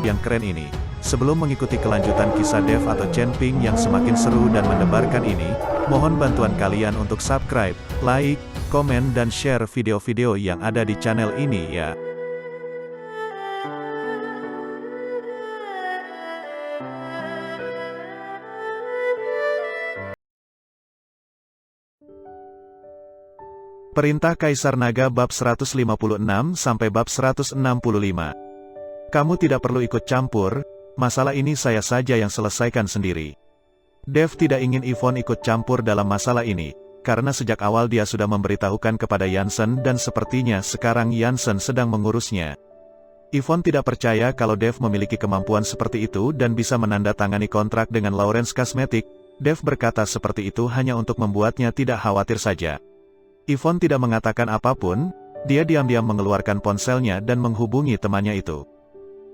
yang keren ini. Sebelum mengikuti kelanjutan kisah Dev atau Chen Ping yang semakin seru dan mendebarkan ini, mohon bantuan kalian untuk subscribe, like, komen dan share video-video yang ada di channel ini ya. Perintah Kaisar Naga bab 156 sampai bab 165. Kamu tidak perlu ikut campur, masalah ini saya saja yang selesaikan sendiri. Dev tidak ingin Yvonne ikut campur dalam masalah ini, karena sejak awal dia sudah memberitahukan kepada Jansen dan sepertinya sekarang Jansen sedang mengurusnya. Yvonne tidak percaya kalau Dev memiliki kemampuan seperti itu dan bisa menandatangani kontrak dengan Lawrence Cosmetic. Dev berkata seperti itu hanya untuk membuatnya tidak khawatir saja. Yvonne tidak mengatakan apapun, dia diam-diam mengeluarkan ponselnya dan menghubungi temannya itu.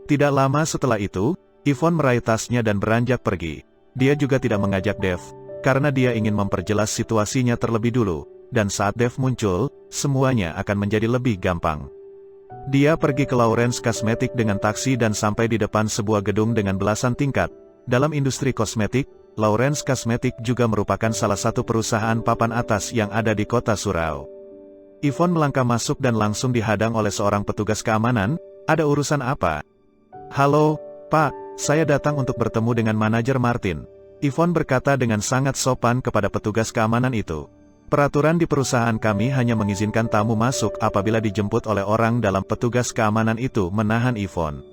Tidak lama setelah itu, Yvonne meraih tasnya dan beranjak pergi. Dia juga tidak mengajak Dev, karena dia ingin memperjelas situasinya terlebih dulu, dan saat Dev muncul, semuanya akan menjadi lebih gampang. Dia pergi ke Lawrence Cosmetic dengan taksi dan sampai di depan sebuah gedung dengan belasan tingkat. Dalam industri kosmetik, Lawrence Cosmetic juga merupakan salah satu perusahaan papan atas yang ada di kota Surau. Yvonne melangkah masuk dan langsung dihadang oleh seorang petugas keamanan. Ada urusan apa? Halo, Pak, saya datang untuk bertemu dengan manajer Martin. Yvonne berkata dengan sangat sopan kepada petugas keamanan itu. Peraturan di perusahaan kami hanya mengizinkan tamu masuk apabila dijemput oleh orang dalam. Petugas keamanan itu menahan Yvonne.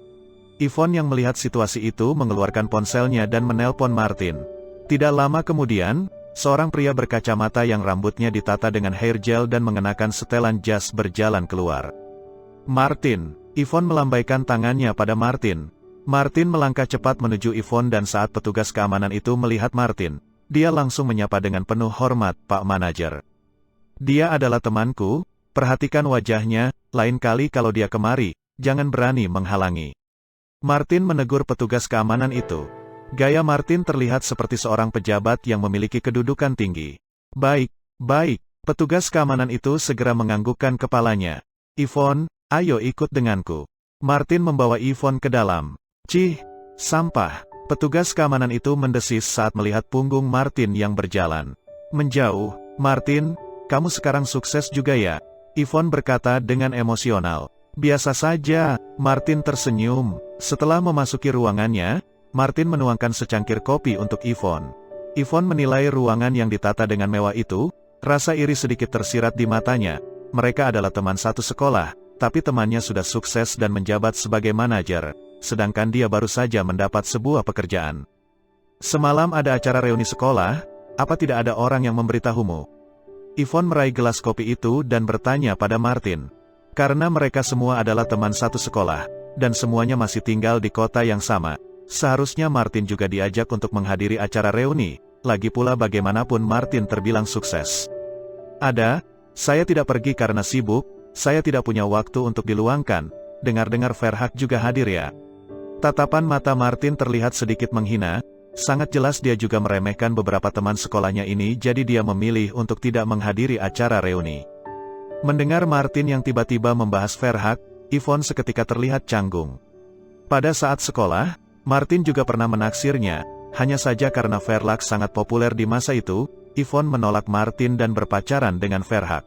Yvonne yang melihat situasi itu mengeluarkan ponselnya dan menelpon Martin. Tidak lama kemudian, seorang pria berkacamata yang rambutnya ditata dengan hair gel dan mengenakan setelan jas berjalan keluar. Martin. Yvonne melambaikan tangannya pada Martin. Martin melangkah cepat menuju Yvonne dan saat petugas keamanan itu melihat Martin, dia langsung menyapa dengan penuh hormat, Pak Manajer. Dia adalah temanku, perhatikan wajahnya, lain kali kalau dia kemari, jangan berani menghalangi. Martin menegur petugas keamanan itu. Gaya Martin terlihat seperti seorang pejabat yang memiliki kedudukan tinggi. Baik, baik, petugas keamanan itu segera menganggukkan kepalanya. Yvonne, ayo ikut denganku. Martin membawa Yvonne ke dalam. Cih, sampah. Petugas keamanan itu mendesis saat melihat punggung Martin yang berjalan menjauh. Martin, kamu sekarang sukses juga ya? Yvonne berkata dengan emosional. Biasa saja, Martin tersenyum. Setelah memasuki ruangannya, Martin menuangkan secangkir kopi untuk Yvonne. Yvonne menilai ruangan yang ditata dengan mewah itu, rasa iri sedikit tersirat di matanya. Mereka adalah teman satu sekolah, tapi temannya sudah sukses dan menjabat sebagai manajer, sedangkan dia baru saja mendapat sebuah pekerjaan. Semalam ada acara reuni sekolah, apa tidak ada orang yang memberitahumu? Yvonne meraih gelas kopi itu dan bertanya pada Martin. Karena mereka semua adalah teman satu sekolah, dan semuanya masih tinggal di kota yang sama, seharusnya Martin juga diajak untuk menghadiri acara reuni, lagi pula bagaimanapun Martin terbilang sukses. Ada, saya tidak pergi karena sibuk, saya tidak punya waktu untuk diluangkan, dengar-dengar Verhak juga hadir ya. Tatapan mata Martin terlihat sedikit menghina, sangat jelas dia juga meremehkan beberapa teman sekolahnya ini jadi dia memilih untuk tidak menghadiri acara reuni. Mendengar Martin yang tiba-tiba membahas Verhak, Yvonne seketika terlihat canggung. Pada saat sekolah, Martin juga pernah menaksirnya, hanya saja karena Verhak sangat populer di masa itu, Yvonne menolak Martin dan berpacaran dengan Verhak.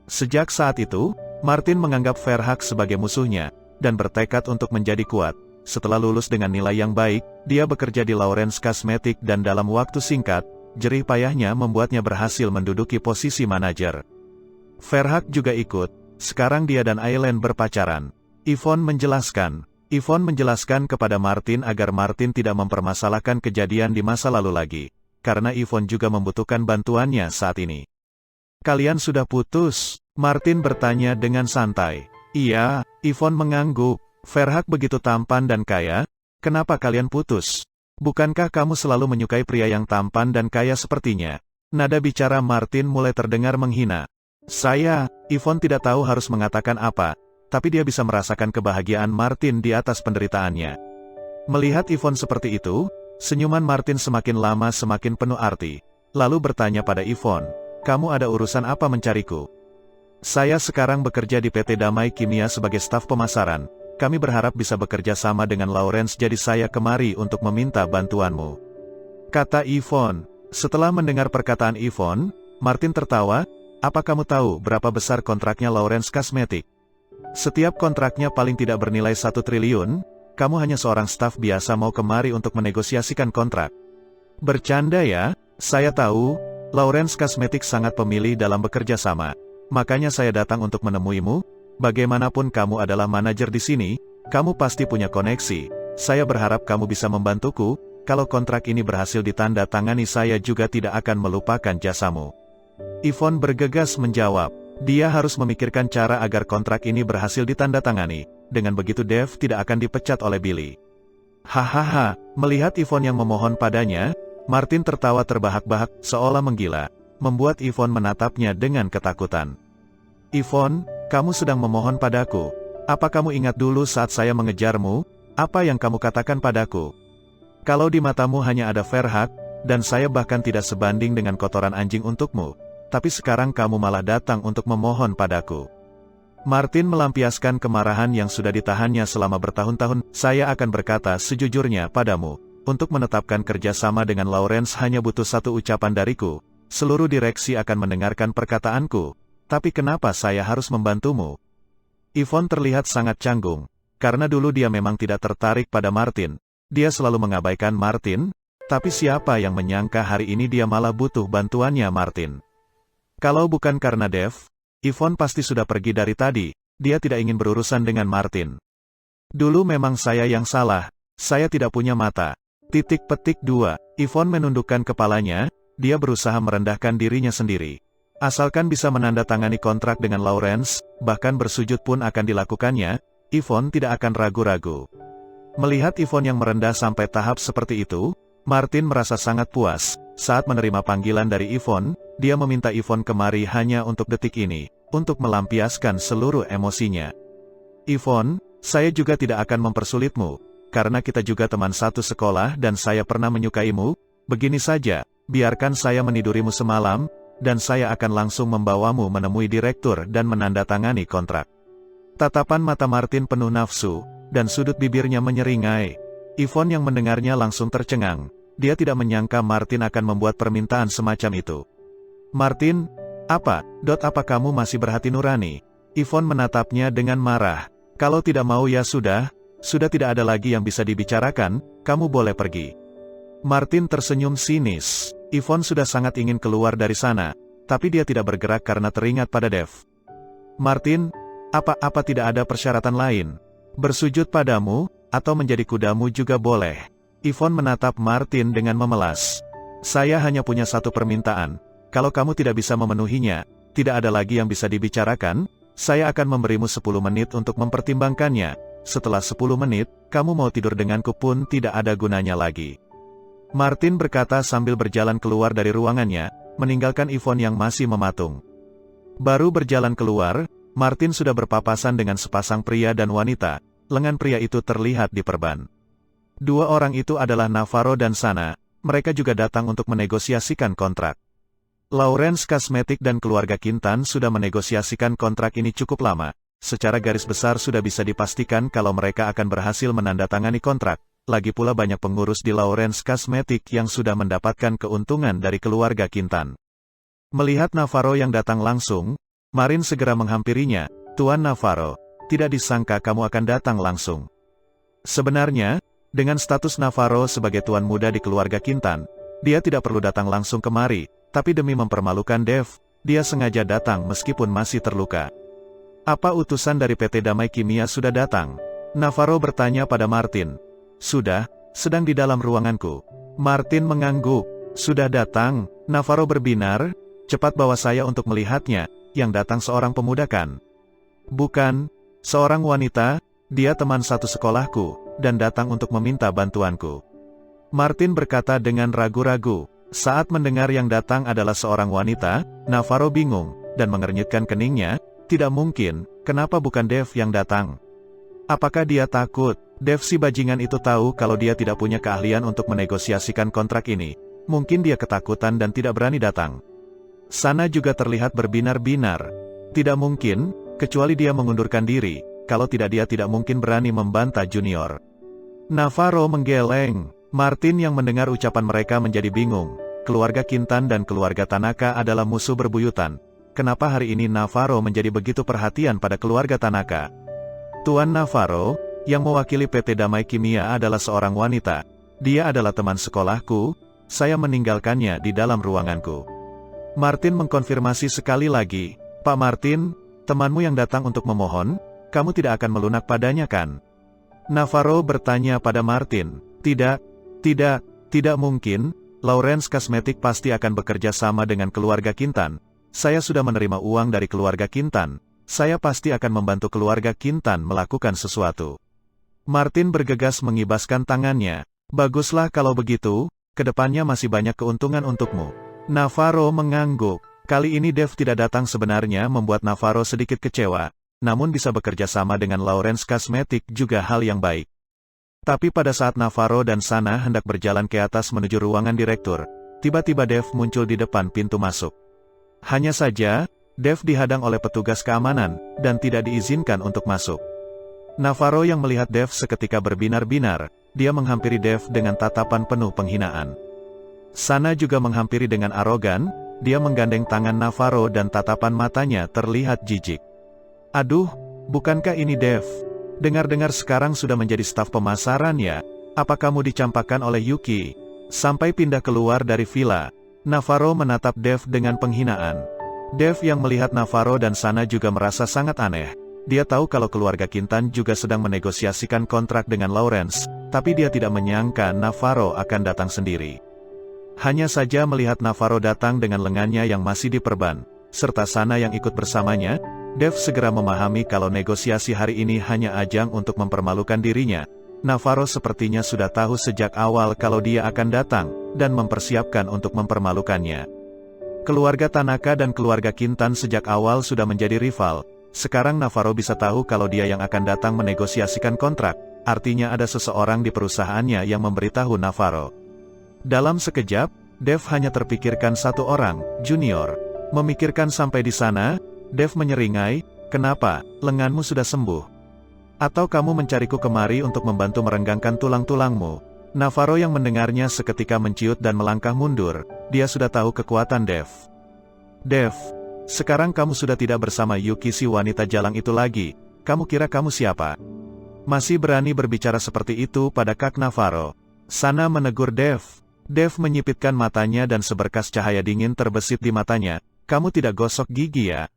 Sejak saat itu, Martin menganggap Verhak sebagai musuhnya, dan bertekad untuk menjadi kuat. Setelah lulus dengan nilai yang baik, dia bekerja di Lawrence Cosmetic dan dalam waktu singkat, jerih payahnya membuatnya berhasil menduduki posisi manajer. Verhak juga ikut, sekarang dia dan Aileen berpacaran. Yvonne menjelaskan kepada Martin agar Martin tidak mempermasalahkan kejadian di masa lalu lagi, karena Yvonne juga membutuhkan bantuannya saat ini. Kalian sudah putus? Martin bertanya dengan santai. Iya, Yvonne mengangguk. Verhak begitu tampan dan kaya, kenapa kalian putus? Bukankah kamu selalu menyukai pria yang tampan dan kaya sepertinya? Nada bicara Martin mulai terdengar menghina. Yvonne tidak tahu harus mengatakan apa, tapi dia bisa merasakan kebahagiaan Martin di atas penderitaannya. Melihat Yvonne seperti itu, senyuman Martin semakin lama semakin penuh arti. Lalu bertanya pada Yvonne, kamu ada urusan apa mencariku? Saya sekarang bekerja di PT Damai Kimia sebagai staf pemasaran. kami berharap bisa bekerja sama dengan Lawrence, jadi saya kemari untuk meminta bantuanmu," kata Yvonne. Setelah mendengar perkataan Yvonne, Martin tertawa. "Apa kamu tahu berapa besar kontraknya Lawrence Cosmetic? Setiap kontraknya paling tidak bernilai 1 triliun, kamu hanya seorang staf biasa mau kemari untuk menegosiasikan kontrak." "Bercanda ya, saya tahu, Lawrence Cosmetic sangat pemilih dalam bekerja sama. Makanya saya datang untuk menemuimu. Bagaimanapun kamu adalah manajer di sini, kamu pasti punya koneksi. Saya berharap kamu bisa membantuku. Kalau kontrak ini berhasil ditanda tangani, saya juga tidak akan melupakan jasamu." Yvonne bergegas menjawab. Dia harus memikirkan cara agar kontrak ini berhasil ditandatangani. Dengan begitu Dave tidak akan dipecat oleh Billy. Hahaha, melihat Yvonne yang memohon padanya, Martin tertawa terbahak-bahak, seolah menggila, membuat Yvonne menatapnya dengan ketakutan. "Yvonne, kamu sedang memohon padaku. Apa kamu ingat dulu saat saya mengejarmu? Apa yang kamu katakan padaku? Kalau di matamu hanya ada Verhak, dan saya bahkan tidak sebanding dengan kotoran anjing untukmu. Tapi sekarang kamu malah datang untuk memohon padaku." Martin melampiaskan kemarahan yang sudah ditahannya selama bertahun-tahun. "Saya akan berkata sejujurnya padamu, untuk menetapkan kerjasama dengan Lawrence hanya butuh satu ucapan dariku. Seluruh direksi akan mendengarkan perkataanku. Tapi kenapa saya harus membantumu?" Yvonne terlihat sangat canggung, karena dulu dia memang tidak tertarik pada Martin. Dia selalu mengabaikan Martin, tapi siapa yang menyangka hari ini dia malah butuh bantuannya Martin. Kalau bukan karena Dave, Yvonne pasti sudah pergi dari tadi. Dia tidak ingin berurusan dengan Martin. "Dulu memang saya yang salah. Saya tidak punya mata." Petik 2. Yvonne menundukkan kepalanya. Dia berusaha merendahkan dirinya sendiri. Asalkan bisa menandatangani kontrak dengan Lawrence, bahkan bersujud pun akan dilakukannya. Yvonne tidak akan ragu-ragu. Melihat Yvonne yang merendah sampai tahap seperti itu, Martin merasa sangat puas. Saat menerima panggilan dari Yvonne, dia meminta Yvonne kemari hanya untuk detik ini, untuk melampiaskan seluruh emosinya. "Yvonne, saya juga tidak akan mempersulitmu, karena kita juga teman satu sekolah dan saya pernah menyukaimu. Begini saja, biarkan saya menidurimu semalam, dan saya akan langsung membawamu menemui direktur dan menandatangani kontrak." Tatapan mata Martin penuh nafsu, dan sudut bibirnya menyeringai. Yvonne yang mendengarnya langsung tercengang. Dia tidak menyangka Martin akan membuat permintaan semacam itu. "Martin, apa kamu masih berhati nurani?" Yvonne menatapnya dengan marah. "Kalau tidak mau ya sudah tidak ada lagi yang bisa dibicarakan, kamu boleh pergi." Martin tersenyum sinis. Yvonne sudah sangat ingin keluar dari sana, tapi dia tidak bergerak karena teringat pada Dave. "Martin, apa tidak ada persyaratan lain? Bersujud padamu, atau menjadi kudamu juga boleh." Yvonne menatap Martin dengan memelas. "Saya hanya punya satu permintaan. Kalau kamu tidak bisa memenuhinya, tidak ada lagi yang bisa dibicarakan. Saya akan memberimu 10 menit untuk mempertimbangkannya. Setelah 10 menit, kamu mau tidur denganku pun tidak ada gunanya lagi." Martin berkata sambil berjalan keluar dari ruangannya, meninggalkan Yvonne yang masih mematung. Baru berjalan keluar, Martin sudah berpapasan dengan sepasang pria dan wanita. Lengan pria itu terlihat diperban. Dua orang itu adalah Navarro dan Sana. Mereka juga datang untuk menegosiasikan kontrak. Lawrence Cosmetic dan keluarga Quintan sudah menegosiasikan kontrak ini cukup lama. Secara garis besar sudah bisa dipastikan kalau mereka akan berhasil menandatangani kontrak. Lagi pula banyak pengurus di Lawrence Cosmetic yang sudah mendapatkan keuntungan dari keluarga Quintan. Melihat Navarro yang datang langsung, Marin segera menghampirinya. "Tuan Navarro, tidak disangka kamu akan datang langsung." Sebenarnya, dengan status Navarro sebagai tuan muda di keluarga Quintan, dia tidak perlu datang langsung kemari, tapi demi mempermalukan Dave, dia sengaja datang meskipun masih terluka. "Apa utusan dari PT Damai Kimia sudah datang?" Navarro bertanya pada Martin. "Sudah, sedang di dalam ruanganku." Martin mengangguk. "Sudah datang?" Navarro berbinar. "Cepat bawa saya untuk melihatnya." "Yang datang seorang pemuda kan?" "Bukan, seorang wanita. Dia teman satu sekolahku, dan datang untuk meminta bantuanku." Martin berkata dengan ragu-ragu. Saat mendengar yang datang adalah seorang wanita, Navarro bingung, dan mengernyitkan keningnya. Tidak mungkin, kenapa bukan Dave yang datang? Apakah dia takut? Dave si bajingan itu tahu kalau dia tidak punya keahlian untuk menegosiasikan kontrak ini. Mungkin dia ketakutan dan tidak berani datang. Sana juga terlihat berbinar-binar. Tidak mungkin, kecuali dia mengundurkan diri. kalau tidak dia tidak mungkin berani membantah Junior. Navarro menggeleng. Martin yang mendengar ucapan mereka menjadi bingung. Keluarga Quintan dan keluarga Tanaka adalah musuh berbuyutan. Kenapa hari ini Navarro menjadi begitu perhatian pada keluarga Tanaka? Tuan Navarro, yang mewakili PT Damai Kimia adalah seorang wanita. Dia adalah teman sekolahku, saya meninggalkannya di dalam ruanganku. Martin mengkonfirmasi sekali lagi, Pak Martin, temanmu yang datang untuk memohon, kamu tidak akan melunak padanya kan? Navarro bertanya pada Martin, tidak mungkin, Lawrence Cosmetic pasti akan bekerja sama dengan keluarga Quintan. Saya sudah menerima uang dari keluarga Quintan, saya pasti akan membantu keluarga Quintan melakukan sesuatu. Martin bergegas mengibaskan tangannya, baguslah kalau begitu, kedepannya masih banyak keuntungan untukmu. Navarro mengangguk, kali ini Dev tidak datang sebenarnya membuat Navarro sedikit kecewa, namun bisa bekerja sama dengan Lawrence Cosmetic juga hal yang baik. Tapi pada saat Navarro dan Sana hendak berjalan ke atas menuju ruangan direktur, tiba-tiba Dev muncul di depan pintu masuk. Hanya saja, Dev dihadang oleh petugas keamanan, dan tidak diizinkan untuk masuk. Navarro yang melihat Dev seketika berbinar-binar, dia menghampiri Dev dengan tatapan penuh penghinaan. Sana juga menghampiri dengan arogan, dia menggandeng tangan Navarro dan tatapan matanya terlihat jijik. Aduh, bukankah ini Dev? Dengar-dengar sekarang sudah menjadi staf pemasaran ya? Apa kamu dicampakkan oleh Yuki? Sampai pindah keluar dari villa, Navarro menatap Dev dengan penghinaan. Dev yang melihat Navarro dan Sana juga merasa sangat aneh. Dia tahu kalau keluarga Quintan juga sedang menegosiasikan kontrak dengan Lawrence, tapi dia tidak menyangka Navarro akan datang sendiri. Hanya saja melihat Navarro datang dengan lengannya yang masih diperban, serta Sana yang ikut bersamanya, Dev segera memahami kalau negosiasi hari ini hanya ajang untuk mempermalukan dirinya. Navarro sepertinya sudah tahu sejak awal kalau dia akan datang, dan mempersiapkan untuk mempermalukannya. Keluarga Tanaka dan keluarga Quintan sejak awal sudah menjadi rival. Sekarang Navarro bisa tahu kalau dia yang akan datang menegosiasikan kontrak, artinya ada seseorang di perusahaannya yang memberitahu Navarro. Dalam sekejap, Dev hanya terpikirkan satu orang, Junior. Memikirkan sampai di sana, Dev menyeringai, kenapa, lenganmu sudah sembuh? Atau kamu mencariku kemari untuk membantu merenggangkan tulang-tulangmu? Navarro yang mendengarnya seketika menciut dan melangkah mundur, dia sudah tahu kekuatan Dev. Dev, sekarang kamu sudah tidak bersama Yuki si wanita jalang itu lagi, kamu kira kamu siapa? Masih berani berbicara seperti itu pada Kak Navarro? Sana menegur Dev. Dev menyipitkan matanya dan seberkas cahaya dingin terbesit di matanya, kamu tidak gosok gigi ya?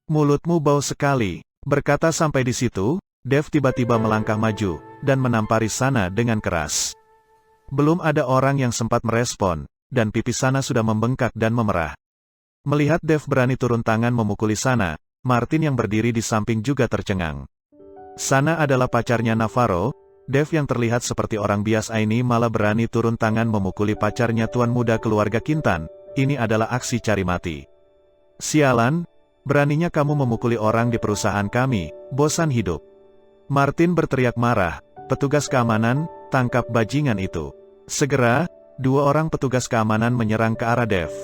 Mulutmu bau sekali. Berkata sampai di situ, Dev tiba-tiba melangkah maju, dan menampari Sana dengan keras. Belum ada orang yang sempat merespon, dan pipi Sana sudah membengkak dan memerah. Melihat Dev berani turun tangan memukuli Sana, Martin yang berdiri di samping juga tercengang. Sana adalah pacarnya Navarro, Dev yang terlihat seperti orang biasa ini malah berani turun tangan memukuli pacarnya tuan muda keluarga Quintan, ini adalah aksi cari mati. Sialan! Beraninya kamu memukuli orang di perusahaan kami, bosan hidup. Martin berteriak marah, petugas keamanan, tangkap bajingan itu. Segera, dua orang petugas keamanan menyerang ke arah Dev.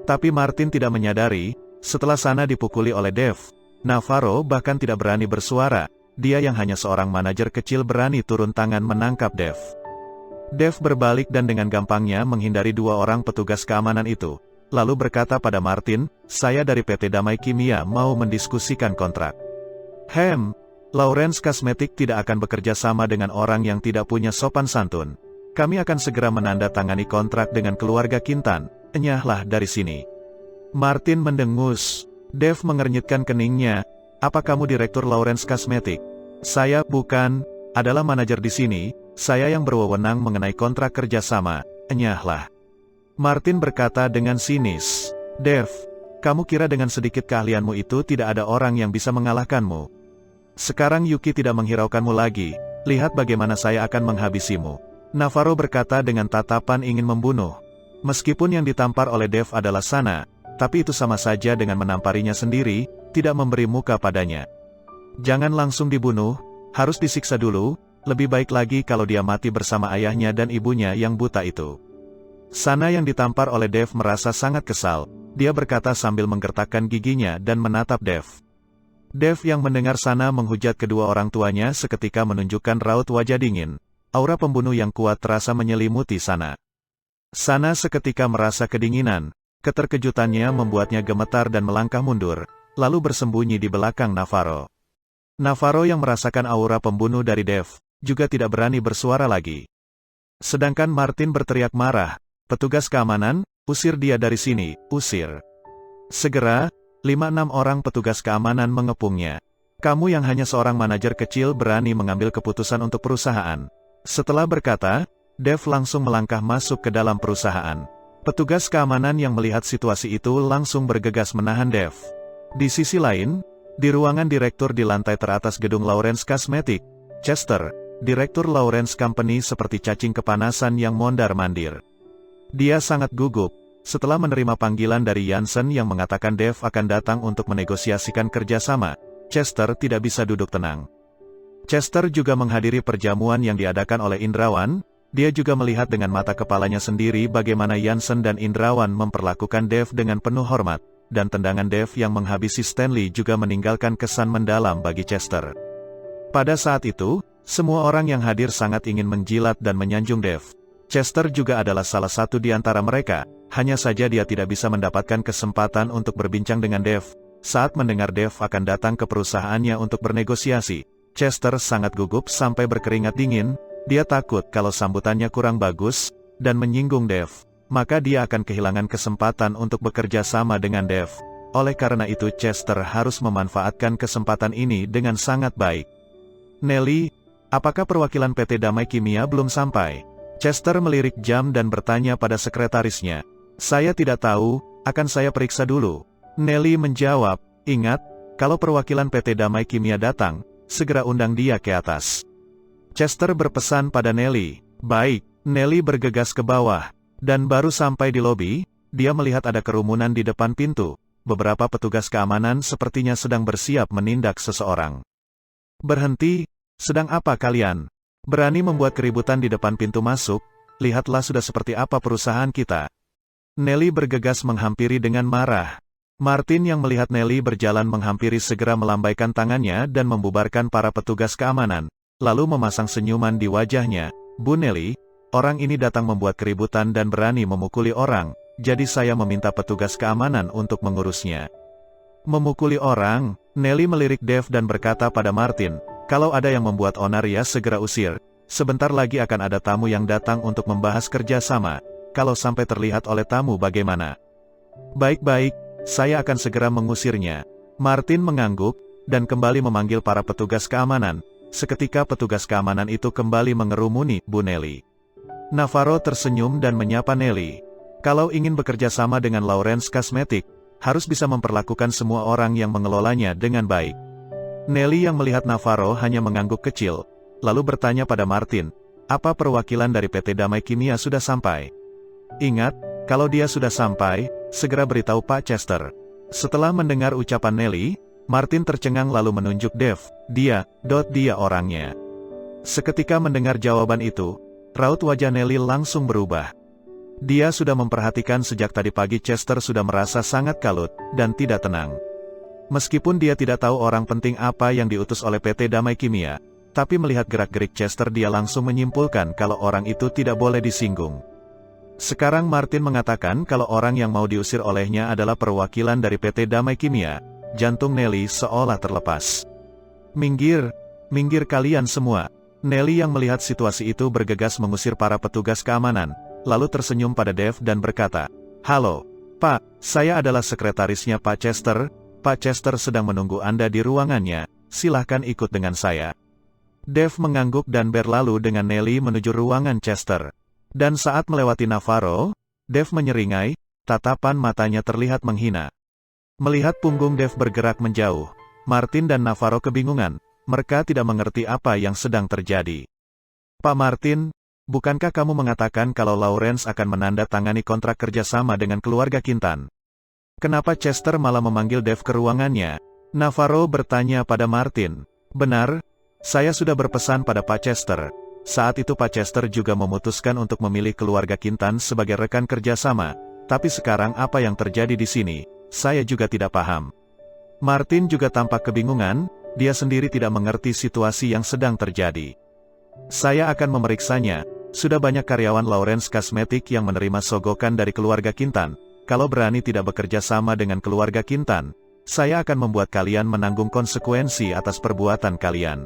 Tapi Martin tidak menyadari, setelah Sana dipukuli oleh Dev, Navarro bahkan tidak berani bersuara, dia yang hanya seorang manajer kecil berani turun tangan menangkap Dev. Dev berbalik dan dengan gampangnya menghindari dua orang petugas keamanan itu. Lalu berkata pada Martin, saya dari PT Damai Kimia mau mendiskusikan kontrak. Lawrence Cosmetic tidak akan bekerja sama dengan orang yang tidak punya sopan santun. Kami akan segera menandatangani kontrak dengan keluarga Quintan, enyahlah dari sini. Martin mendengus. Dev mengernyitkan keningnya, apa kamu direktur Lawrence Cosmetic? Saya bukan, adalah manajer di sini, saya yang berwenang mengenai kontrak kerjasama, enyahlah. Martin berkata dengan sinis, Dev, kamu kira dengan sedikit keahlianmu itu tidak ada orang yang bisa mengalahkanmu? Sekarang Yuki tidak menghiraukanmu lagi, lihat bagaimana saya akan menghabisimu. Navarro berkata dengan tatapan ingin membunuh. Meskipun yang ditampar oleh Dev adalah Sana, tapi itu sama saja dengan menamparinya sendiri, tidak memberi muka padanya. Jangan langsung dibunuh, harus disiksa dulu, lebih baik lagi kalau dia mati bersama ayahnya dan ibunya yang buta itu. Sana yang ditampar oleh Dev merasa sangat kesal, dia berkata sambil menggertakkan giginya dan menatap Dev. Dev yang mendengar Sana menghujat kedua orang tuanya seketika menunjukkan raut wajah dingin. Aura pembunuh yang kuat terasa menyelimuti Sana. Sana seketika merasa kedinginan. Keterkejutannya membuatnya gemetar dan melangkah mundur, lalu bersembunyi di belakang Navarro. Navarro yang merasakan aura pembunuh dari Dev, juga tidak berani bersuara lagi. Sedangkan Martin berteriak marah, "Petugas keamanan, usir dia dari sini, usir." Segera, 5-6 orang petugas keamanan mengepungnya. "Kamu yang hanya seorang manajer kecil berani mengambil keputusan untuk perusahaan." Setelah berkata, Dev langsung melangkah masuk ke dalam perusahaan. Petugas keamanan yang melihat situasi itu langsung bergegas menahan Dev. Di sisi lain, di ruangan direktur di lantai teratas gedung Lawrence Cosmetic, Chester, direktur Lawrence Company seperti cacing kepanasan yang mondar-mandir. Dia sangat gugup setelah menerima panggilan dari Jansen yang mengatakan Dev akan datang untuk menegosiasikan kerjasama. Chester tidak bisa duduk tenang. Chester juga menghadiri perjamuan yang diadakan oleh Indrawan. Dia juga melihat dengan mata kepalanya sendiri bagaimana Jansen dan Indrawan memperlakukan Dev dengan penuh hormat, dan tendangan Dev yang menghabisi Stanley juga meninggalkan kesan mendalam bagi Chester. Pada saat itu, semua orang yang hadir sangat ingin menjilat dan menyanjung Dev. Chester juga adalah salah satu di antara mereka, hanya saja dia tidak bisa mendapatkan kesempatan untuk berbincang dengan Dev. Saat mendengar Dev akan datang ke perusahaannya untuk bernegosiasi, Chester sangat gugup sampai berkeringat dingin. Dia takut kalau sambutannya kurang bagus, dan menyinggung Dev, maka dia akan kehilangan kesempatan untuk bekerja sama dengan Dev. Oleh karena itu Chester harus memanfaatkan kesempatan ini dengan sangat baik. "Nelly, apakah perwakilan PT Damai Kimia belum sampai?" Chester melirik jam dan bertanya pada sekretarisnya. "Saya tidak tahu, akan saya periksa dulu." Nelly menjawab, "Ingat, kalau perwakilan PT Damai Kimia datang, segera undang dia ke atas." Chester berpesan pada Nelly. "Baik." Nelly bergegas ke bawah, dan baru sampai di lobi, dia melihat ada kerumunan di depan pintu. Beberapa petugas keamanan sepertinya sedang bersiap menindak seseorang. "Berhenti, sedang apa kalian? Berani membuat keributan di depan pintu masuk? Lihatlah sudah seperti apa perusahaan kita." Nelly bergegas menghampiri dengan marah. Martin yang melihat Nelly berjalan menghampiri segera melambaikan tangannya dan membubarkan para petugas keamanan, lalu memasang senyuman di wajahnya. "Bu Nelly, orang ini datang membuat keributan dan berani memukuli orang, jadi saya meminta petugas keamanan untuk mengurusnya." "Memukuli orang?" Nelly melirik Dev dan berkata pada Martin, "Kalau ada yang membuat onar ya segera usir. Sebentar lagi akan ada tamu yang datang untuk membahas kerjasama. Kalau sampai terlihat oleh tamu bagaimana?" "Baik-baik, saya akan segera mengusirnya." Martin mengangguk, dan kembali memanggil para petugas keamanan. Seketika petugas keamanan itu kembali mengerumuni Bu Nelly. Navarro tersenyum dan menyapa Nelly. "Kalau ingin bekerja sama dengan Lawrence Cosmetic, harus bisa memperlakukan semua orang yang mengelolanya dengan baik." Nelly yang melihat Navarro hanya mengangguk kecil, lalu bertanya pada Martin, "Apa perwakilan dari PT Damai Kimia sudah sampai?" "Ingat, kalau dia sudah sampai, segera beritahu Pak Chester." Setelah mendengar ucapan Nelly, Martin tercengang lalu menunjuk Dev. Dia orangnya." Seketika mendengar jawaban itu, raut wajah Nelly langsung berubah. Dia sudah memperhatikan sejak tadi pagi Chester sudah merasa sangat kalut, dan tidak tenang. Meskipun dia tidak tahu orang penting apa yang diutus oleh PT Damai Kimia, tapi melihat gerak-gerik Chester dia langsung menyimpulkan kalau orang itu tidak boleh disinggung. Sekarang Martin mengatakan kalau orang yang mau diusir olehnya adalah perwakilan dari PT Damai Kimia. Jantung Nelly seolah terlepas. Minggir kalian semua." Nelly yang melihat situasi itu bergegas mengusir para petugas keamanan, lalu tersenyum pada Dev dan berkata, "Halo, Pak, saya adalah sekretarisnya Pak Chester. Pak Chester sedang menunggu Anda di ruangannya, silahkan ikut dengan saya." Dev mengangguk dan berlalu dengan Nelly menuju ruangan Chester. Dan saat melewati Navarro, Dev menyeringai, tatapan matanya terlihat menghina. Melihat punggung Dev bergerak menjauh, Martin dan Navarro kebingungan, mereka tidak mengerti apa yang sedang terjadi. "Pak Martin, bukankah kamu mengatakan kalau Lawrence akan menandatangani kontrak kerjasama dengan keluarga Kintan? Kenapa Chester malah memanggil Dev ke ruangannya?" Navarro bertanya pada Martin. "Benar, saya sudah berpesan pada Pak Chester. Saat itu Pak Chester juga memutuskan untuk memilih keluarga Kintan sebagai rekan kerjasama, tapi sekarang apa yang terjadi di sini? Saya juga tidak paham." Martin juga tampak kebingungan, dia sendiri tidak mengerti situasi yang sedang terjadi. Saya akan memeriksanya, sudah banyak karyawan Lawrence Cosmetic yang menerima sogokan dari keluarga Quintan. Kalau berani tidak bekerja sama dengan keluarga Quintan, saya akan membuat kalian menanggung konsekuensi atas perbuatan kalian.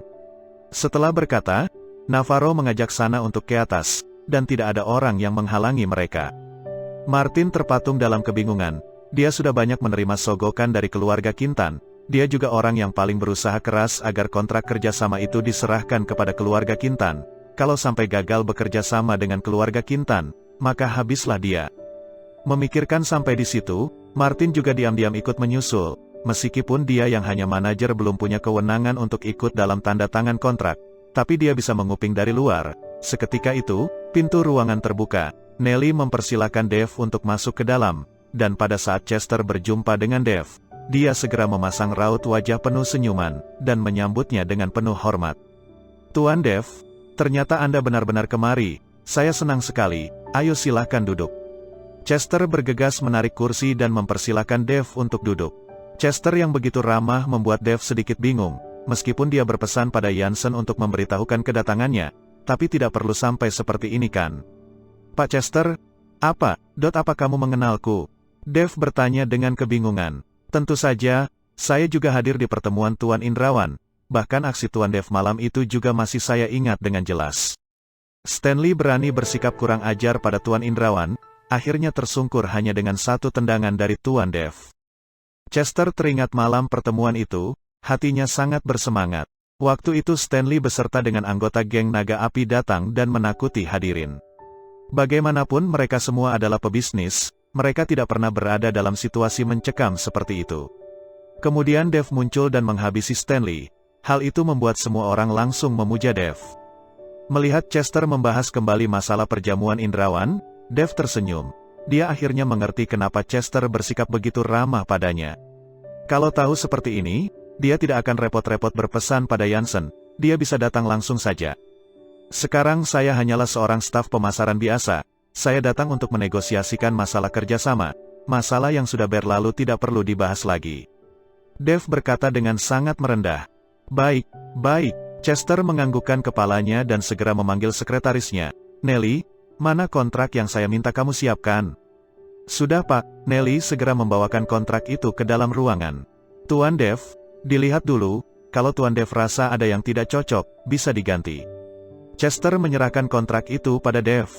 Setelah berkata, Navarro mengajak Sana untuk ke atas, dan tidak ada orang yang menghalangi mereka. Martin terpatung dalam kebingungan, dia sudah banyak menerima sogokan dari keluarga Quintan, dia juga orang yang paling berusaha keras agar kontrak kerjasama itu diserahkan kepada keluarga Quintan. Kalau sampai gagal bekerja sama dengan keluarga Quintan, maka habislah dia. Memikirkan sampai di situ, Martin juga diam-diam ikut menyusul, meskipun dia yang hanya manajer belum punya kewenangan untuk ikut dalam tanda tangan kontrak, tapi dia bisa menguping dari luar. Seketika itu, pintu ruangan terbuka, Nelly mempersilahkan Dave untuk masuk ke dalam, dan pada saat Chester berjumpa dengan Dave, dia segera memasang raut wajah penuh senyuman, dan menyambutnya dengan penuh hormat. Tuan Dave, ternyata Anda benar-benar kemari, saya senang sekali, ayo silahkan duduk. Chester bergegas menarik kursi dan mempersilahkan Dave untuk duduk. Chester yang begitu ramah membuat Dave sedikit bingung, meskipun dia berpesan pada Jansen untuk memberitahukan kedatangannya, tapi tidak perlu sampai seperti ini kan? Pak Chester, apa kamu mengenalku? Dave bertanya dengan kebingungan. Tentu saja, saya juga hadir di pertemuan Tuan Indrawan, bahkan aksi Tuan Dave malam itu juga masih saya ingat dengan jelas. Stanley berani bersikap kurang ajar pada Tuan Indrawan, akhirnya tersungkur hanya dengan satu tendangan dari Tuan Dave. Chester teringat malam pertemuan itu, hatinya sangat bersemangat. Waktu itu Stanley beserta dengan anggota geng Naga Api datang dan menakuti hadirin. Bagaimanapun mereka semua adalah pebisnis, mereka tidak pernah berada dalam situasi mencekam seperti itu. Kemudian Dave muncul dan menghabisi Stanley, hal itu membuat semua orang langsung memuja Dave. Melihat Chester membahas kembali masalah perjamuan Indrawan, Dave tersenyum. Dia akhirnya mengerti kenapa Chester bersikap begitu ramah padanya. Kalau tahu seperti ini, dia tidak akan repot-repot berpesan pada Jansen, dia bisa datang langsung saja. Sekarang saya hanyalah seorang staf pemasaran biasa, saya datang untuk menegosiasikan masalah kerjasama, masalah yang sudah berlalu tidak perlu dibahas lagi. Dave berkata dengan sangat merendah. Baik, Chester menganggukkan kepalanya dan segera memanggil sekretarisnya. Nelly, mana kontrak yang saya minta kamu siapkan? Sudah Pak, Nelly segera membawakan kontrak itu ke dalam ruangan. Tuan Dave, dilihat dulu, kalau Tuan Dave rasa ada yang tidak cocok, bisa diganti. Chester menyerahkan kontrak itu pada Dave.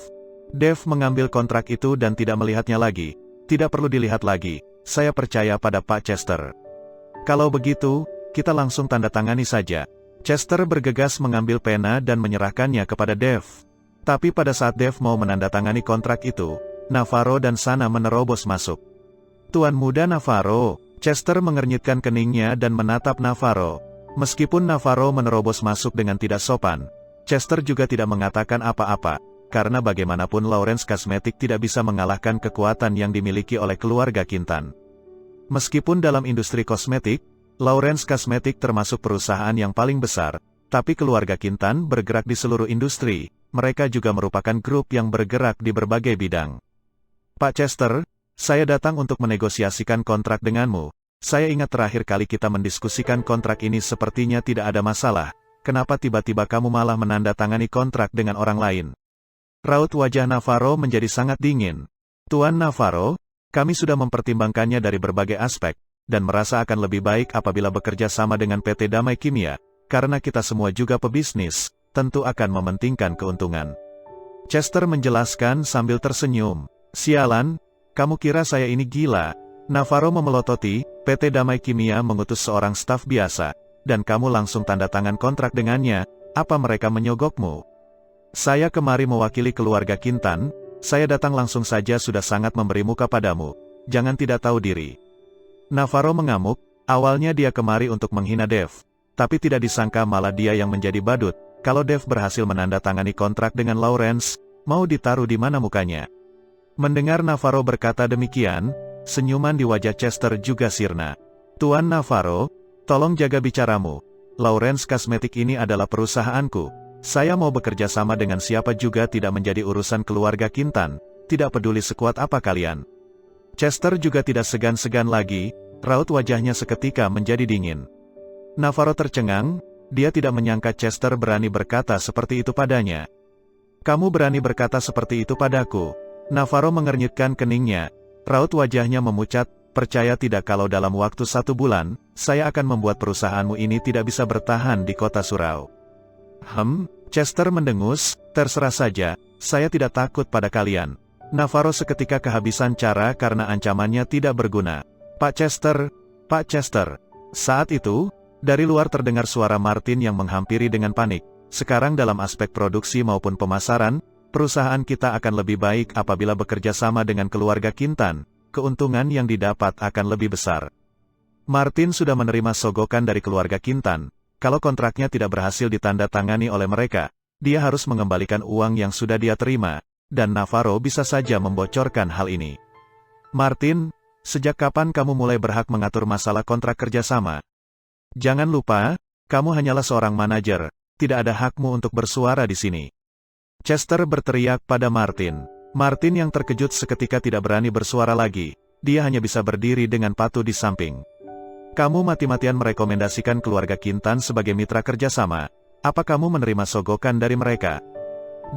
Dave mengambil kontrak itu dan tidak melihatnya lagi. Tidak perlu dilihat lagi, saya percaya pada Pak Chester. Kalau begitu, kita langsung tanda tangani saja. Chester bergegas mengambil pena dan menyerahkannya kepada Dave. Tapi pada saat Dave mau menandatangani kontrak itu, Navarro dan Sana menerobos masuk. Tuan muda Navarro, Chester mengernyitkan keningnya dan menatap Navarro. Meskipun Navarro menerobos masuk dengan tidak sopan, Chester juga tidak mengatakan apa-apa, karena bagaimanapun Lawrence Cosmetic tidak bisa mengalahkan kekuatan yang dimiliki oleh keluarga Quintan. Meskipun dalam industri kosmetik, Lawrence Cosmetic termasuk perusahaan yang paling besar, tapi keluarga Quintan bergerak di seluruh industri, mereka juga merupakan grup yang bergerak di berbagai bidang. Pak Chester, saya datang untuk menegosiasikan kontrak denganmu. Saya ingat terakhir kali kita mendiskusikan kontrak ini sepertinya tidak ada masalah, kenapa tiba-tiba kamu malah menandatangani kontrak dengan orang lain? Raut wajah Navarro menjadi sangat dingin. Tuan Navarro, kami sudah mempertimbangkannya dari berbagai aspek, dan merasa akan lebih baik apabila bekerja sama dengan PT Damai Kimia, karena kita semua juga pebisnis, tentu akan mementingkan keuntungan. Chester menjelaskan sambil tersenyum. Sialan, kamu kira saya ini gila? Navarro memelototi, PT Damai Kimia mengutus seorang staf biasa, dan kamu langsung tanda tangan kontrak dengannya, apa mereka menyogokmu? Saya kemari mewakili keluarga Quintan, saya datang langsung saja sudah sangat memberi muka padamu, jangan tidak tahu diri. Navarro mengamuk, awalnya dia kemari untuk menghina Dave, tapi tidak disangka malah dia yang menjadi badut. Kalau Dave berhasil menandatangani kontrak dengan Lawrence, mau ditaruh di mana mukanya? Mendengar Navarro berkata demikian, senyuman di wajah Chester juga sirna. Tuan Navarro, tolong jaga bicaramu. Lawrence Cosmetic ini adalah perusahaanku. Saya mau bekerja sama dengan siapa juga tidak menjadi urusan keluarga Quintan, tidak peduli sekuat apa kalian. Chester juga tidak segan-segan lagi, Raut wajahnya seketika menjadi dingin. Navarro tercengang, dia tidak menyangka Chester berani berkata seperti itu padanya. Kamu berani berkata seperti itu padaku? Navarro mengernyitkan keningnya, raut wajahnya memucat, percaya tidak kalau dalam waktu 1 bulan, saya akan membuat perusahaanmu ini tidak bisa bertahan di kota surau. Chester mendengus, terserah saja, saya tidak takut pada kalian. Navarro seketika kehabisan cara karena ancamannya tidak berguna. Pak Chester, Pak Chester. Saat itu, dari luar terdengar suara Martin yang menghampiri dengan panik. Sekarang dalam aspek produksi maupun pemasaran, perusahaan kita akan lebih baik apabila bekerja sama dengan keluarga Quintan, keuntungan yang didapat akan lebih besar. Martin sudah menerima sogokan dari keluarga Quintan, kalau kontraknya tidak berhasil ditandatangani oleh mereka, dia harus mengembalikan uang yang sudah dia terima, dan Navarro bisa saja membocorkan hal ini. Martin, sejak kapan kamu mulai berhak mengatur masalah kontrak kerjasama? Jangan lupa, kamu hanyalah seorang manajer, tidak ada hakmu untuk bersuara di sini. Chester berteriak pada Martin. Martin yang terkejut seketika tidak berani bersuara lagi, dia hanya bisa berdiri dengan patuh di samping. Kamu mati-matian merekomendasikan keluarga Quintan sebagai mitra kerjasama, apa kamu menerima sogokan dari mereka?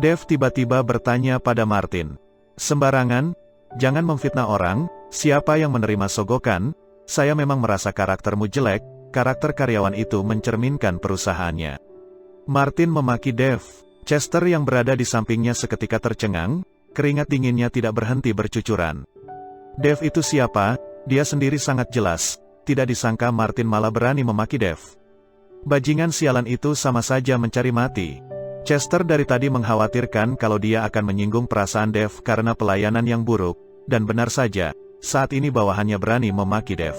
Dave tiba-tiba bertanya pada Martin. Sembarangan, jangan memfitnah orang, siapa yang menerima sogokan? Saya memang merasa karaktermu jelek, karakter karyawan itu mencerminkan perusahaannya. Martin memaki Dave. Chester yang berada di sampingnya seketika tercengang, keringat dinginnya tidak berhenti bercucuran. Dave itu siapa? Dia sendiri sangat jelas, tidak disangka Martin malah berani memaki Dave. Bajingan sialan itu sama saja mencari mati. Chester dari tadi mengkhawatirkan kalau dia akan menyinggung perasaan Dave karena pelayanan yang buruk, dan benar saja, saat ini bawahannya berani memaki Dave.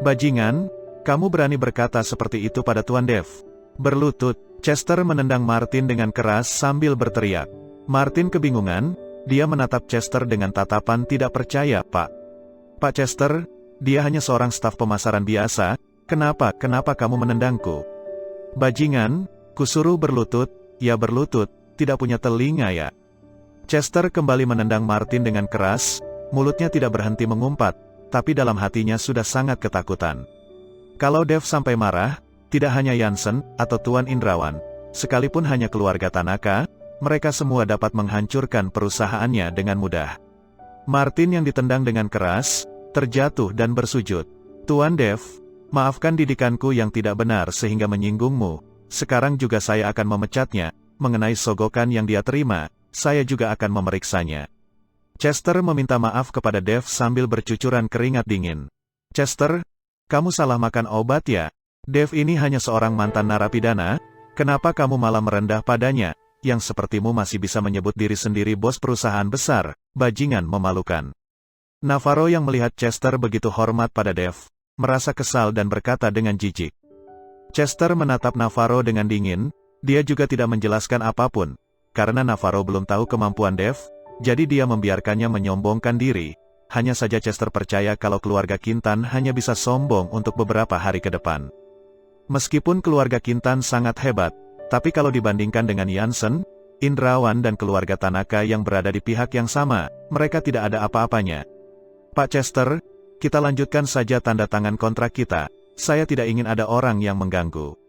Bajingan, kamu berani berkata seperti itu pada Tuan Dave? Berlutut, Chester menendang Martin dengan keras sambil berteriak. Martin kebingungan, dia menatap Chester dengan tatapan tidak percaya. Pak Chester, dia hanya seorang staf pemasaran biasa, kenapa kamu menendangku? Bajingan, kusuruh berlutut, ya berlutut, tidak punya telinga ya. Chester kembali menendang Martin dengan keras, mulutnya tidak berhenti mengumpat, tapi dalam hatinya sudah sangat ketakutan. Kalau Dave sampai marah, tidak hanya Jansen atau Tuan Indrawan, sekalipun hanya keluarga Tanaka, mereka semua dapat menghancurkan perusahaannya dengan mudah. Martin yang ditendang dengan keras, terjatuh dan bersujud. Tuan Dave, maafkan didikanku yang tidak benar sehingga menyinggungmu, sekarang juga saya akan memecatnya, mengenai sogokan yang dia terima, saya juga akan memeriksanya. Chester meminta maaf kepada Dave sambil bercucuran keringat dingin. Chester, kamu salah makan obat ya? Dave ini hanya seorang mantan narapidana, kenapa kamu malah merendah padanya, yang sepertimu masih bisa menyebut diri sendiri bos perusahaan besar, bajingan memalukan. Navarro yang melihat Chester begitu hormat pada Dave, merasa kesal dan berkata dengan jijik. Chester menatap Navarro dengan dingin, dia juga tidak menjelaskan apapun, karena Navarro belum tahu kemampuan Dave, jadi dia membiarkannya menyombongkan diri. Hanya saja Chester percaya kalau keluarga Quintan hanya bisa sombong untuk beberapa hari ke depan. Meskipun keluarga Quintan sangat hebat, tapi kalau dibandingkan dengan Jansen, Indrawan dan keluarga Tanaka yang berada di pihak yang sama, mereka tidak ada apa-apanya. Pak Chester, kita lanjutkan saja tanda tangan kontrak kita, saya tidak ingin ada orang yang mengganggu.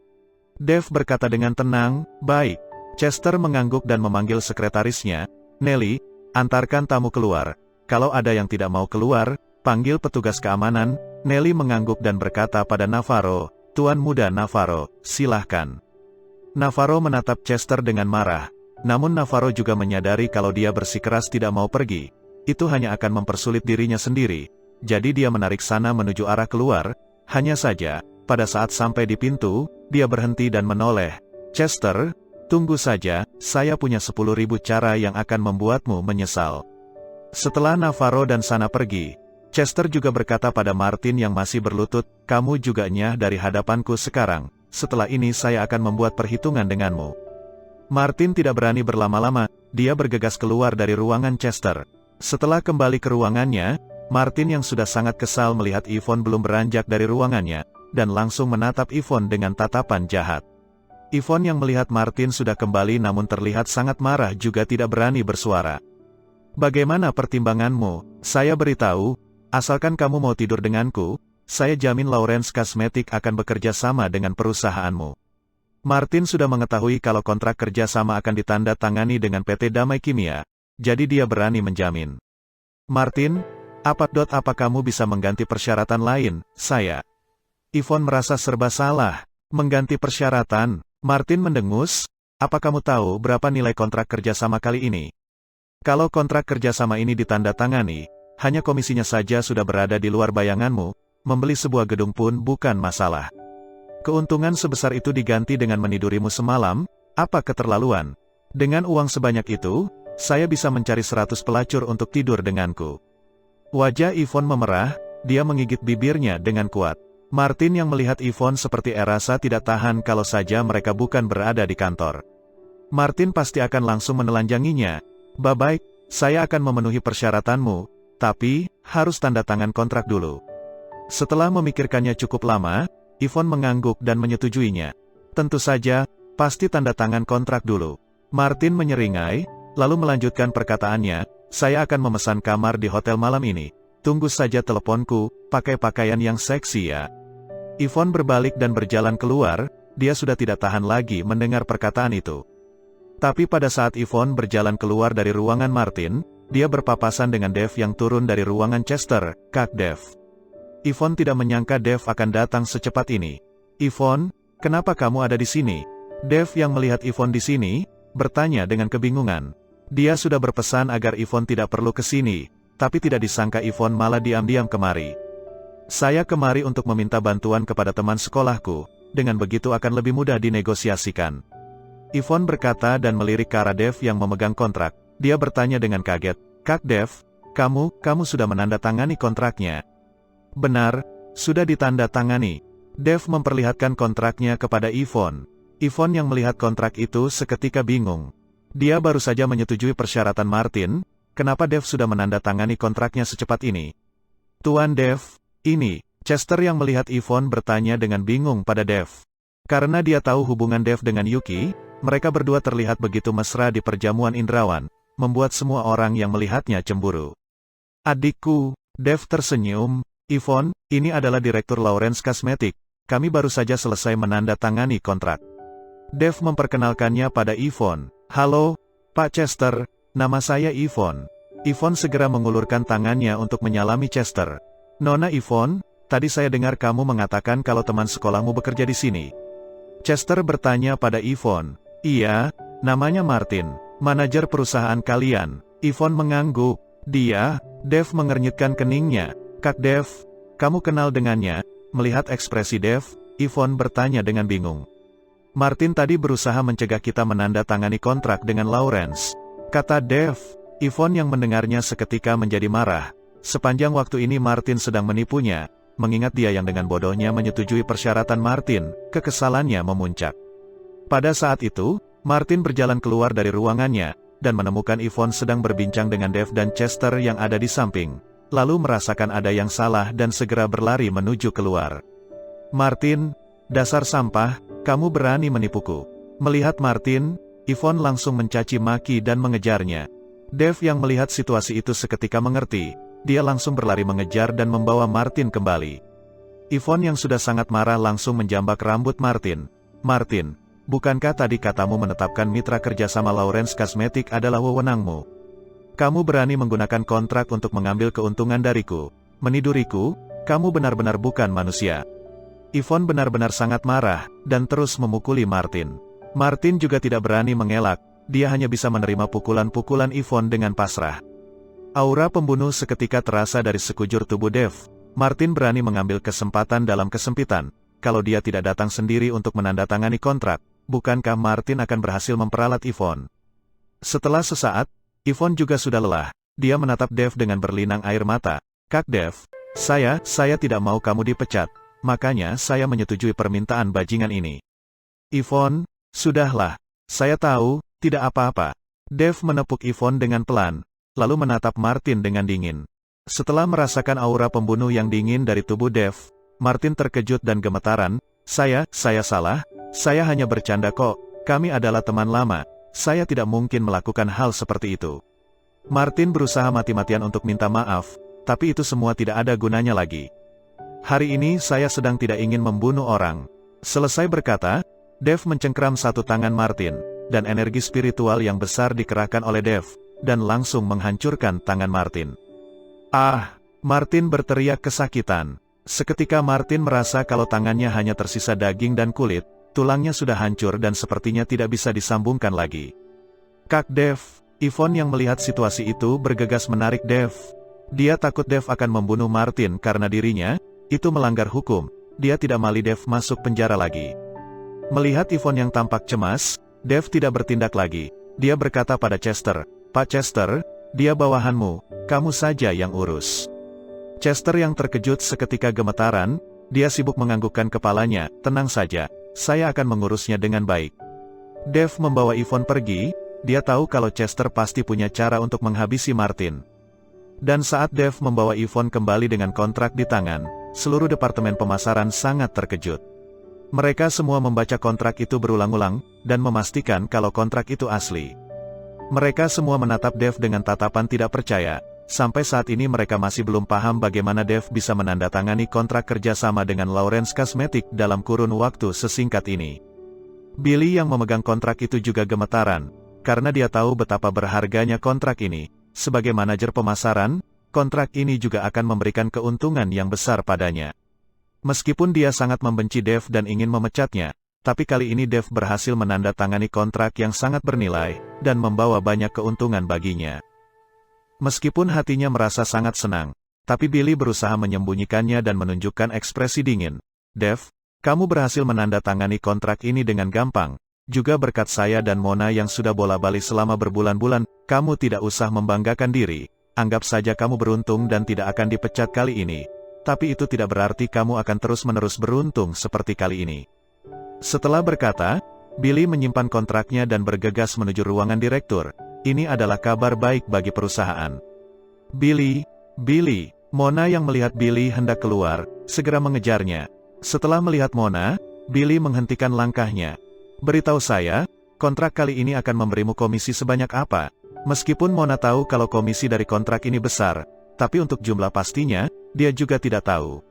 Dave berkata dengan tenang, baik. Chester mengangguk dan memanggil sekretarisnya, Nelly, antarkan tamu keluar. Kalau ada yang tidak mau keluar, panggil petugas keamanan. Nelly mengangguk dan berkata pada Navarro, Tuan Muda Navarro, silahkan. Navarro menatap Chester dengan marah, namun Navarro juga menyadari kalau dia bersikeras tidak mau pergi, itu hanya akan mempersulit dirinya sendiri, jadi dia menarik sana menuju arah keluar. Hanya saja, pada saat sampai di pintu, dia berhenti dan menoleh. Chester, tunggu saja, saya punya 10.000 cara yang akan membuatmu menyesal. Setelah Navarro dan Sana pergi, Chester juga berkata pada Martin yang masih berlutut, kamu juga nyah dari hadapanku sekarang, setelah ini saya akan membuat perhitungan denganmu. Martin tidak berani berlama-lama, dia bergegas keluar dari ruangan Chester. Setelah kembali ke ruangannya, Martin yang sudah sangat kesal melihat Yvonne belum beranjak dari ruangannya, dan langsung menatap Yvonne dengan tatapan jahat. Yvonne yang melihat Martin sudah kembali namun terlihat sangat marah juga tidak berani bersuara. Bagaimana pertimbanganmu? Saya beritahu, asalkan kamu mau tidur denganku, saya jamin Lawrence Cosmetic akan bekerja sama dengan perusahaanmu. Martin sudah mengetahui kalau kontrak kerja sama akan ditandatangani dengan PT Damai Kimia, jadi dia berani menjamin. Martin, apa kamu bisa mengganti persyaratan lain, saya? Yvonne merasa serba salah. Mengganti persyaratan? Martin mendengus. Apa kamu tahu berapa nilai kontrak kerjasama kali ini? Kalau kontrak kerjasama ini ditandatangani, hanya komisinya saja sudah berada di luar bayanganmu, membeli sebuah gedung pun bukan masalah. Keuntungan sebesar itu diganti dengan menidurimu semalam, apa keterlaluan? Dengan uang sebanyak itu, saya bisa mencari 100 pelacur untuk tidur denganku. Wajah Yvonne memerah, dia menggigit bibirnya dengan kuat. Martin yang melihat Yvonne seperti rasa tidak tahan kalau saja mereka bukan berada di kantor. Martin pasti akan langsung menelanjanginya. Baik, saya akan memenuhi persyaratanmu, tapi harus tanda tangan kontrak dulu. Setelah memikirkannya cukup lama, Yvonne mengangguk dan menyetujuinya. Tentu saja, pasti tanda tangan kontrak dulu. Martin menyeringai, lalu melanjutkan perkataannya, saya akan memesan kamar di hotel malam ini. Tunggu saja teleponku, pakai pakaian yang seksi ya. Yvonne berbalik dan berjalan keluar, dia sudah tidak tahan lagi mendengar perkataan itu. Tapi pada saat Yvonne berjalan keluar dari ruangan Martin, dia berpapasan dengan Dave yang turun dari ruangan Chester. Kak Dave. Yvonne tidak menyangka Dave akan datang secepat ini. Yvonne, kenapa kamu ada di sini? Dave yang melihat Yvonne di sini, bertanya dengan kebingungan. Dia sudah berpesan agar Yvonne tidak perlu ke sini, tapi tidak disangka Yvonne malah diam-diam kemari. Saya kemari untuk meminta bantuan kepada teman sekolahku, dengan begitu akan lebih mudah dinegosiasikan. Yvonne berkata dan melirik ke arah Dave yang memegang kontrak. Dia bertanya dengan kaget, Kak Dave, kamu sudah menandatangani kontraknya? Benar, sudah ditandatangani. Dave memperlihatkan kontraknya kepada Yvonne. Yvonne yang melihat kontrak itu seketika bingung. Dia baru saja menyetujui persyaratan Martin, kenapa Dave sudah menandatangani kontraknya secepat ini? Tuan Dave, ini, Chester yang melihat Yvonne bertanya dengan bingung pada Dave. Karena dia tahu hubungan Dave dengan Yuki, mereka berdua terlihat begitu mesra di perjamuan indrawan, membuat semua orang yang melihatnya cemburu. Adikku, Dave tersenyum, Yvonne, ini adalah Direktur Lawrence Cosmetic, kami baru saja selesai menandatangani kontrak. Dave memperkenalkannya pada Yvonne. Halo, Pak Chester, nama saya Yvonne. Yvonne segera mengulurkan tangannya untuk menyalami Chester. Nona Yvonne, tadi saya dengar kamu mengatakan kalau teman sekolahmu bekerja di sini. Chester bertanya pada Yvonne. Iya, namanya Martin, manajer perusahaan kalian. Yvonne mengangguk. Dia, Dave mengernyitkan keningnya. Kak Dave, kamu kenal dengannya? Melihat ekspresi Dave, Yvonne bertanya dengan bingung. Martin tadi berusaha mencegah kita menandatangani kontrak dengan Lawrence, kata Dave. Yvonne yang mendengarnya seketika menjadi marah. Sepanjang waktu ini Martin sedang menipunya, mengingat dia yang dengan bodohnya menyetujui persyaratan Martin, kekesalannya memuncak. Pada saat itu, Martin berjalan keluar dari ruangannya, dan menemukan Yvonne sedang berbincang dengan Dave dan Chester yang ada di samping, lalu merasakan ada yang salah dan segera berlari menuju keluar. Martin, dasar sampah, kamu berani menipuku. Melihat Martin, Yvonne langsung mencaci maki dan mengejarnya. Dave yang melihat situasi itu seketika mengerti. Dia langsung berlari mengejar dan membawa Martin kembali. Yvonne yang sudah sangat marah langsung menjambak rambut Martin. Martin, bukankah tadi katamu menetapkan mitra kerjasama Lawrence Cosmetic adalah wewenangmu? Kamu berani menggunakan kontrak untuk mengambil keuntungan dariku, meniduriku, kamu benar-benar bukan manusia. Yvonne benar-benar sangat marah, dan terus memukuli Martin. Martin juga tidak berani mengelak, dia hanya bisa menerima pukulan-pukulan Yvonne dengan pasrah. Aura pembunuh seketika terasa dari sekujur tubuh Dave. Martin berani mengambil kesempatan dalam kesempitan. Kalau dia tidak datang sendiri untuk menandatangani kontrak, bukankah Martin akan berhasil memperalat Yvonne? Setelah sesaat, Yvonne juga sudah lelah. Dia menatap Dave dengan berlinang air mata. Kak Dave, saya tidak mau kamu dipecat. Makanya saya menyetujui permintaan bajingan ini. Yvonne, sudahlah. Saya tahu, tidak apa-apa. Dave menepuk Yvonne dengan pelan, lalu menatap Martin dengan dingin. Setelah merasakan aura pembunuh yang dingin dari tubuh Dave, Martin terkejut dan gemetaran. Saya salah, saya hanya bercanda kok, kami adalah teman lama, saya tidak mungkin melakukan hal seperti itu. Martin berusaha mati-matian untuk minta maaf, tapi itu semua tidak ada gunanya lagi. Hari ini saya sedang tidak ingin membunuh orang. Selesai berkata, Dev mencengkram satu tangan Martin, dan energi spiritual yang besar dikerahkan oleh Dev, dan langsung menghancurkan tangan Martin. Ah! Martin berteriak kesakitan. Seketika Martin merasa kalau tangannya hanya tersisa daging dan kulit, tulangnya sudah hancur dan sepertinya tidak bisa disambungkan lagi. Kak Dev, Yvonne yang melihat situasi itu bergegas menarik Dev. Dia takut Dev akan membunuh Martin karena dirinya, itu melanggar hukum, dia tidak mau Dev masuk penjara lagi. Melihat Yvonne yang tampak cemas, Dev tidak bertindak lagi. Dia berkata pada Chester, "Pak Chester, dia bawahanmu, kamu saja yang urus." Chester yang terkejut seketika gemetaran, dia sibuk menganggukkan kepalanya, "Tenang saja, saya akan mengurusnya dengan baik." Dev membawa Yvonne pergi, dia tahu kalau Chester pasti punya cara untuk menghabisi Martin. Dan saat Dev membawa Yvonne kembali dengan kontrak di tangan, seluruh departemen pemasaran sangat terkejut. Mereka semua membaca kontrak itu berulang-ulang, dan memastikan kalau kontrak itu asli. Mereka semua menatap Dev dengan tatapan tidak percaya. Sampai saat ini mereka masih belum paham bagaimana Dev bisa menandatangani kontrak kerjasama dengan Lawrence Cosmetic dalam kurun waktu sesingkat ini. Billy yang memegang kontrak itu juga gemetaran, karena dia tahu betapa berharganya kontrak ini. Sebagai manajer pemasaran, kontrak ini juga akan memberikan keuntungan yang besar padanya. Meskipun dia sangat membenci Dev dan ingin memecatnya, tapi kali ini Dev berhasil menandatangani kontrak yang sangat bernilai, dan membawa banyak keuntungan baginya. Meskipun hatinya merasa sangat senang, tapi Billy berusaha menyembunyikannya dan menunjukkan ekspresi dingin. "Dev, kamu berhasil menandatangani kontrak ini dengan gampang, juga berkat saya dan Mona yang sudah bola-balik selama berbulan-bulan, kamu tidak usah membanggakan diri, anggap saja kamu beruntung dan tidak akan dipecat kali ini. Tapi itu tidak berarti kamu akan terus-menerus beruntung seperti kali ini." Setelah berkata, Billy menyimpan kontraknya dan bergegas menuju ruangan direktur. Ini adalah kabar baik bagi perusahaan. Billy, Mona yang melihat Billy hendak keluar, segera mengejarnya. Setelah melihat Mona, Billy menghentikan langkahnya. "Beritahu saya, kontrak kali ini akan memberimu komisi sebanyak apa?" Meskipun Mona tahu kalau komisi dari kontrak ini besar, tapi untuk jumlah pastinya, dia juga tidak tahu.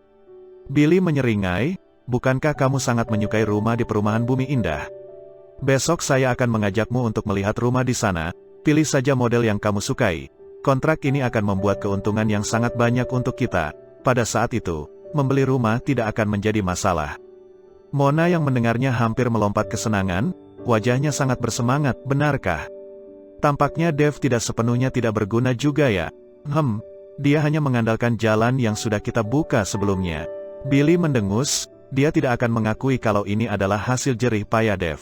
Billy menyeringai, "Bukankah kamu sangat menyukai rumah di perumahan Bumi Indah? Besok saya akan mengajakmu untuk melihat rumah di sana, pilih saja model yang kamu sukai. Kontrak ini akan membuat keuntungan yang sangat banyak untuk kita. Pada saat itu, membeli rumah tidak akan menjadi masalah." Mona yang mendengarnya hampir melompat kesenangan, wajahnya sangat bersemangat, "Benarkah? Tampaknya Dev tidak sepenuhnya tidak berguna juga ya. Dia hanya mengandalkan jalan yang sudah kita buka sebelumnya." Billy mendengus, dia tidak akan mengakui kalau ini adalah hasil jerih payah Dev.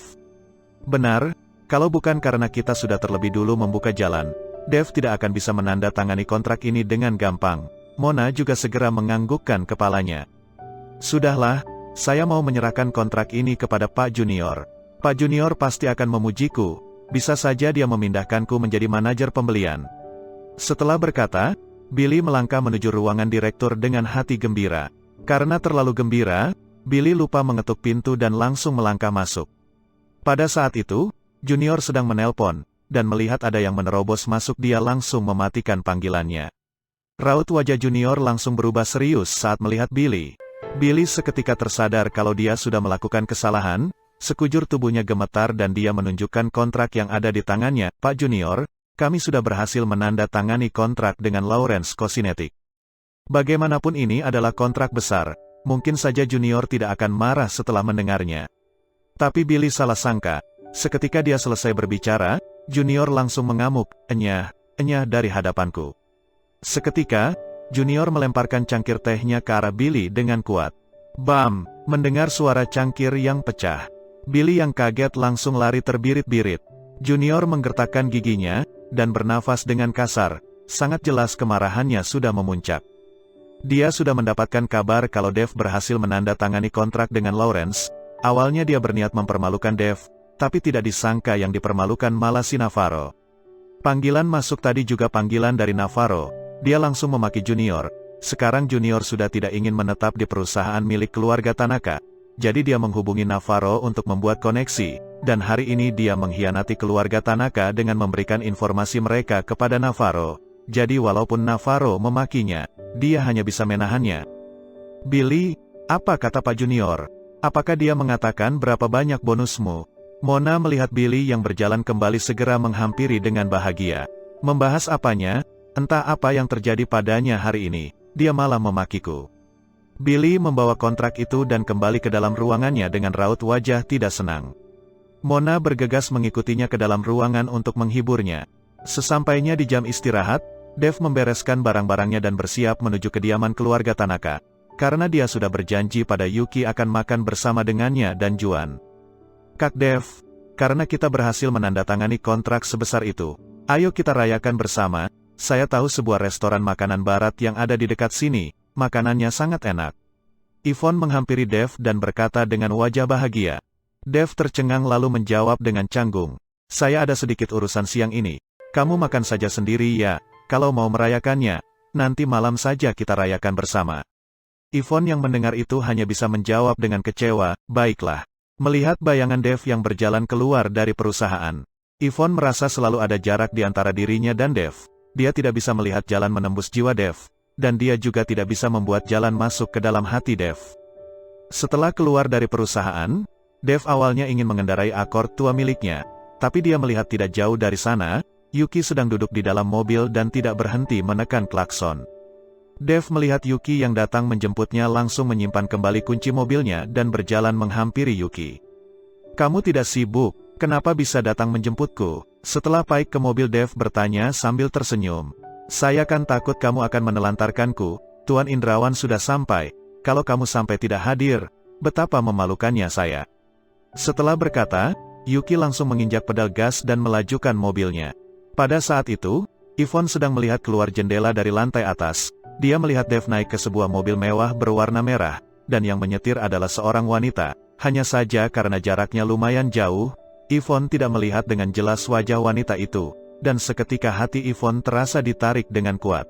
"Benar, kalau bukan karena kita sudah terlebih dulu membuka jalan, Dev tidak akan bisa menandatangani kontrak ini dengan gampang." Mona juga segera menganggukkan kepalanya. "Sudahlah, saya mau menyerahkan kontrak ini kepada Pak Junior. Pak Junior pasti akan memujiku, bisa saja dia memindahkanku menjadi manajer pembelian." Setelah berkata, Billy melangkah menuju ruangan direktur dengan hati gembira. Karena terlalu gembira, Billy lupa mengetuk pintu dan langsung melangkah masuk. Pada saat itu, Junior sedang menelpon, dan melihat ada yang menerobos masuk dia langsung mematikan panggilannya. Raut wajah Junior langsung berubah serius saat melihat Billy. Billy seketika tersadar kalau dia sudah melakukan kesalahan, sekujur tubuhnya gemetar dan dia menunjukkan kontrak yang ada di tangannya. "Pak Junior, kami sudah berhasil menandatangani kontrak dengan Lawrence Cosmetic. Bagaimanapun ini adalah kontrak besar, mungkin saja Junior tidak akan marah setelah mendengarnya." Tapi Billy salah sangka, seketika dia selesai berbicara, Junior langsung mengamuk, enyah dari hadapanku." Seketika, Junior melemparkan cangkir tehnya ke arah Billy dengan kuat. Bam! Mendengar suara cangkir yang pecah, Billy yang kaget langsung lari terbirit-birit. Junior menggertakkan giginya, dan bernafas dengan kasar, sangat jelas kemarahannya sudah memuncak. Dia sudah mendapatkan kabar kalau Dev berhasil menandatangani kontrak dengan Lawrence. Awalnya dia berniat mempermalukan Dev, tapi tidak disangka yang dipermalukan malah si Navarro. Panggilan masuk tadi juga panggilan dari Navarro, dia langsung memaki Junior. Sekarang Junior sudah tidak ingin menetap di perusahaan milik keluarga Tanaka, jadi dia menghubungi Navarro untuk membuat koneksi, dan hari ini dia mengkhianati keluarga Tanaka dengan memberikan informasi mereka kepada Navarro. Jadi walaupun Navarro memakinya, dia hanya bisa menahannya. Billy, apa kata Pak Junior? Apakah dia mengatakan berapa banyak bonusmu? Mona melihat Billy yang berjalan kembali segera menghampiri dengan bahagia. Membahas apanya? Entah apa yang terjadi padanya hari ini, dia malah memakiku. Billy membawa kontrak itu dan kembali ke dalam ruangannya dengan raut wajah tidak senang. Mona bergegas mengikutinya ke dalam ruangan untuk menghiburnya. Sesampainya di jam istirahat, Dev membereskan barang-barangnya dan bersiap menuju kediaman keluarga Tanaka. Karena dia sudah berjanji pada Yuki akan makan bersama dengannya dan Juan. Kak Dev, karena kita berhasil menandatangani kontrak sebesar itu, ayo kita rayakan bersama. Saya tahu sebuah restoran makanan barat yang ada di dekat sini, makanannya sangat enak. Yvonne menghampiri Dev dan berkata dengan wajah bahagia. Dev tercengang lalu menjawab dengan canggung. Saya ada sedikit urusan siang ini. Kamu makan saja sendiri ya, kalau mau merayakannya, nanti malam saja kita rayakan bersama. Yvonne yang mendengar itu hanya bisa menjawab dengan kecewa, baiklah. Melihat bayangan Dev yang berjalan keluar dari perusahaan, Yvonne merasa selalu ada jarak di antara dirinya dan Dev. Dia tidak bisa melihat jalan menembus jiwa Dev, dan dia juga tidak bisa membuat jalan masuk ke dalam hati Dev. Setelah keluar dari perusahaan, Dev awalnya ingin mengendarai Accord tua miliknya, tapi dia melihat tidak jauh dari sana, Yuki sedang duduk di dalam mobil dan tidak berhenti menekan klakson. Dev melihat Yuki yang datang menjemputnya langsung menyimpan kembali kunci mobilnya dan berjalan menghampiri Yuki. Kamu tidak sibuk, kenapa bisa datang menjemputku? Setelah Paik ke mobil Dev bertanya sambil tersenyum. Saya kan takut kamu akan menelantarkanku, Tuan Indrawan sudah sampai, kalau kamu sampai tidak hadir, betapa memalukannya saya. Setelah berkata, Yuki langsung menginjak pedal gas dan melajukan mobilnya. Pada saat itu, Yvonne sedang melihat keluar jendela dari lantai atas. Dia melihat Dev naik ke sebuah mobil mewah berwarna merah, dan yang menyetir adalah seorang wanita. Hanya saja karena jaraknya lumayan jauh, Yvonne tidak melihat dengan jelas wajah wanita itu, dan seketika hati Yvonne terasa ditarik dengan kuat.